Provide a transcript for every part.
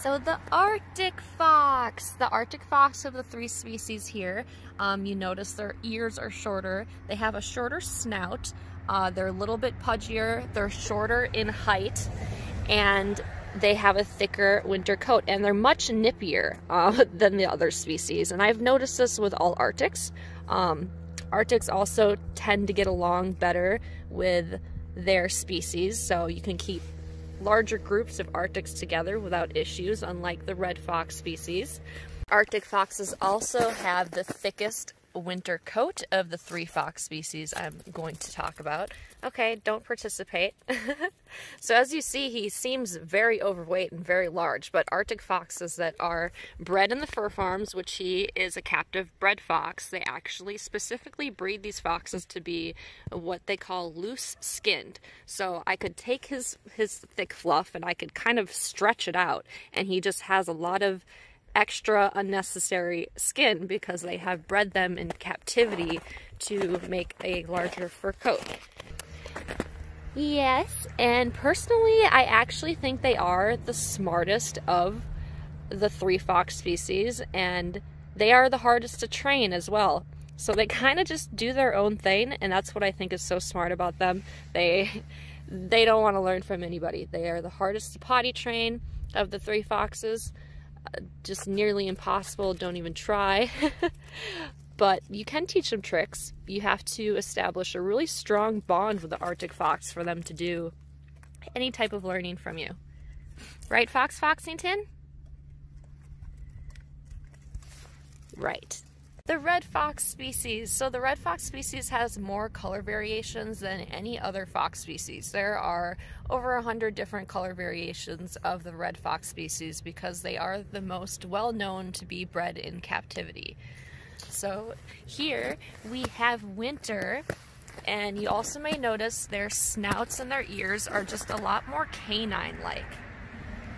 So the Arctic fox. The Arctic fox of the three species here, you notice their ears are shorter. They have a shorter snout. They're a little bit pudgier. They're shorter in height, and they have a thicker winter coat, and they're much nippier than the other species. And I've noticed this with all Arctics. Arctics also tend to get along better with their species, so you can keep larger groups of Arctics together without issues, unlike the red fox species. Arctic foxes also have the thickest winter coat of the three fox species I'm going to talk about. Okay, don't participate. So as you see, he seems very overweight and very large, but Arctic foxes that are bred in the fur farms, which he is a captive bred fox, they actually specifically breed these foxes to be what they call loose-skinned. So I could take his thick fluff and I could kind of stretch it out, and he just has a lot of extra unnecessary skin because they have bred them in captivity to make a larger fur coat. Yes, and personally I actually think they are the smartest of the three fox species, and they are the hardest to train as well. So they kind of just do their own thing, and that's what I think is so smart about them. They don't want to learn from anybody. They are the hardest to potty train of the three foxes. Just nearly impossible, don't even try. But you can teach them tricks. You have to establish a really strong bond with the Arctic fox for them to do any type of learning from you. Right, Fox Foxington? Right. The red fox species. So the red fox species has more color variations than any other fox species. There are over 100 different color variations of the red fox species because they are the most well known to be bred in captivity. So here we have winter, and you also may notice their snouts and their ears are just a lot more canine-like.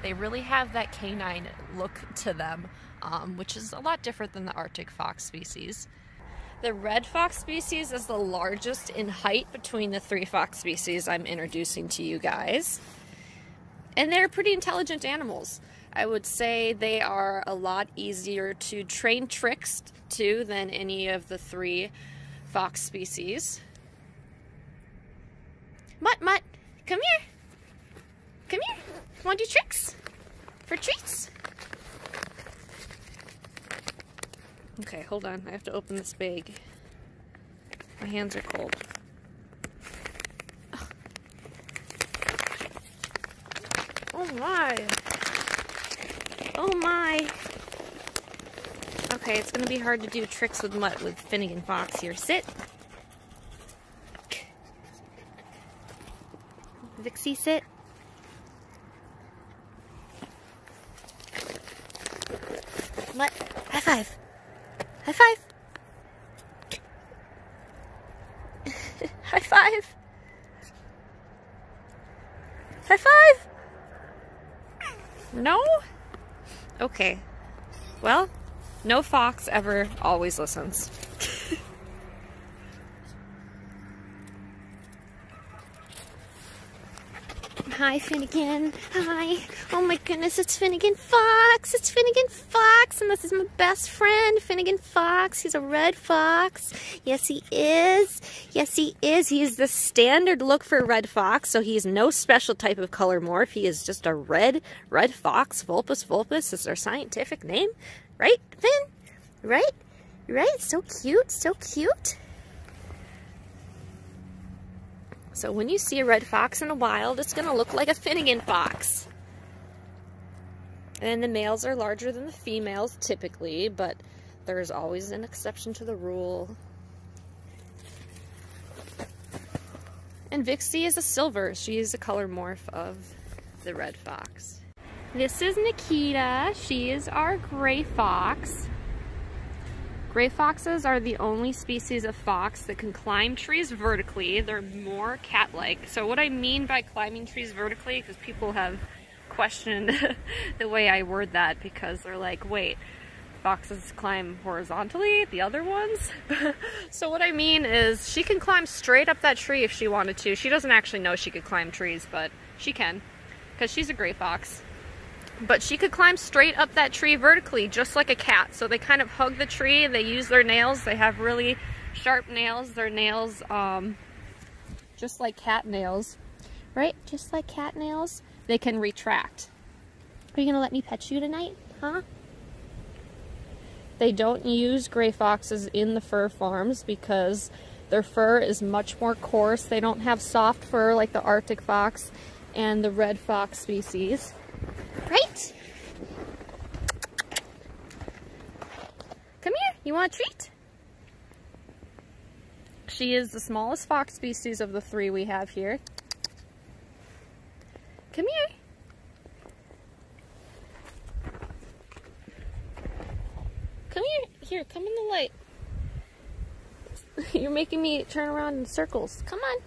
They really have that canine look to them. Which is a lot different than the Arctic fox species. The red fox species is the largest in height between the three fox species I'm introducing to you guys. And they're pretty intelligent animals. I would say they are a lot easier to train tricks to than any of the three fox species. Mutt, Mutt, come here. Come here. Want to do tricks? For treats? Okay, hold on. I have to open this bag. My hands are cold. Oh my. Oh my. Okay, it's gonna be hard to do tricks with Mutt with Finnegan Fox here. Sit. Vixie, sit. Mutt, high five. High five! High five! High five! No? Okay. Well, no fox ever always listens. Hi, Finnegan. Hi. Oh my goodness, it's Finnegan Fox. It's Finnegan Fox, and this is my best friend, Finnegan Fox. He's a red fox. Yes, he is. Yes, he is. He is the standard look for a red fox, so he is no special type of color morph. He is just a red fox. Vulpus vulpus is their scientific name. Right, Finn? Right? Right? So cute. So cute. So when you see a red fox in the wild, it's going to look like a Finnegan fox. And the males are larger than the females typically, but there's always an exception to the rule. And Vixie is a silver. She is a color morph of the red fox. This is Nikita. She is our gray fox. Gray foxes are the only species of fox that can climb trees vertically. They're more cat-like. So what I mean by climbing trees vertically, because people have questioned the way I word that, because they're like, wait, foxes climb horizontally, the other ones? So what I mean is she can climb straight up that tree if she wanted to. She doesn't actually know she could climb trees, but she can, because she's a gray fox. But she could climb straight up that tree vertically, just like a cat. So they kind of hug the tree, they use their nails. They have really sharp nails. Their nails, just like cat nails, right? Just like cat nails. They can retract. Are you gonna let me pet you tonight, huh? They don't use gray foxes in the fur farms because their fur is much more coarse. They don't have soft fur like the Arctic fox and the red fox species. Right? Come here, you want a treat? She is the smallest fox species of the three we have here. Come here. Come here. Here, come in the light. You're making me turn around in circles. Come on.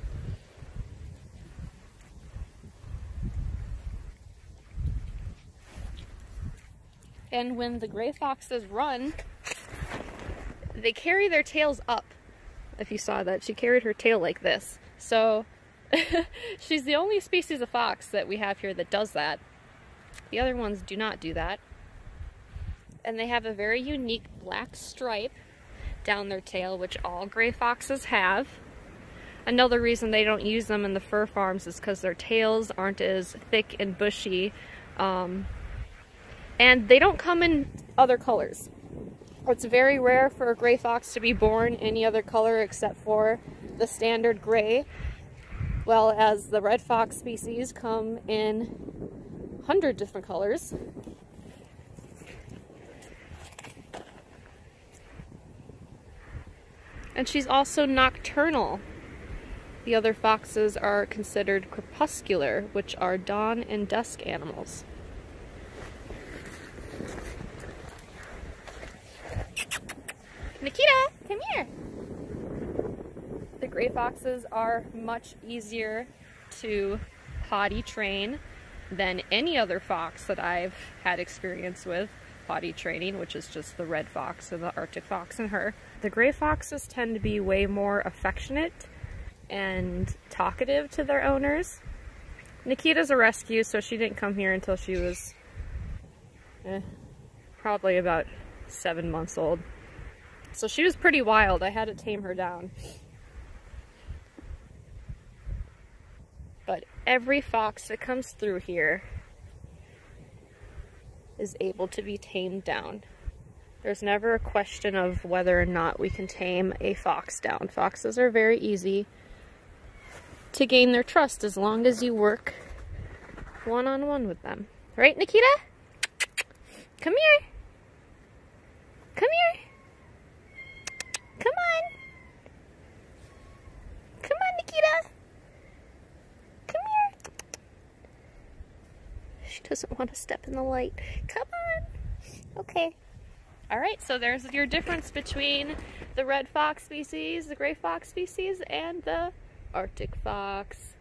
And when the gray foxes run, they carry their tails up. If you saw that, she carried her tail like this. So she's the only species of fox that we have here that does that. The other ones do not do that. And they have a very unique black stripe down their tail, which all gray foxes have. Another reason they don't use them in the fur farms is because their tails aren't as thick and bushy. And they don't come in other colors. It's very rare for a gray fox to be born any other color except for the standard gray, well as the red fox species come in 100 different colors. And she's also nocturnal. The other foxes are considered crepuscular, which are dawn and dusk animals. Nikita, come here. The gray foxes are much easier to potty train than any other fox that I've had experience with potty training, which is just the red fox and the Arctic fox and her. The gray foxes tend to be way more affectionate and talkative to their owners. Nikita's a rescue, so she didn't come here until she was probably about 7 months old. So she was pretty wild. I had to tame her down. But every fox that comes through here is able to be tamed down. There's never a question of whether or not we can tame a fox down. Foxes are very easy to gain their trust as long as you work one-on-one with them. Right, Nikita? Come here. Come here. Come on. Come on, Nikita. Come here. She doesn't want to step in the light. Come on. Okay. Alright, so there's your difference between the red fox species, the gray fox species, and the Arctic fox.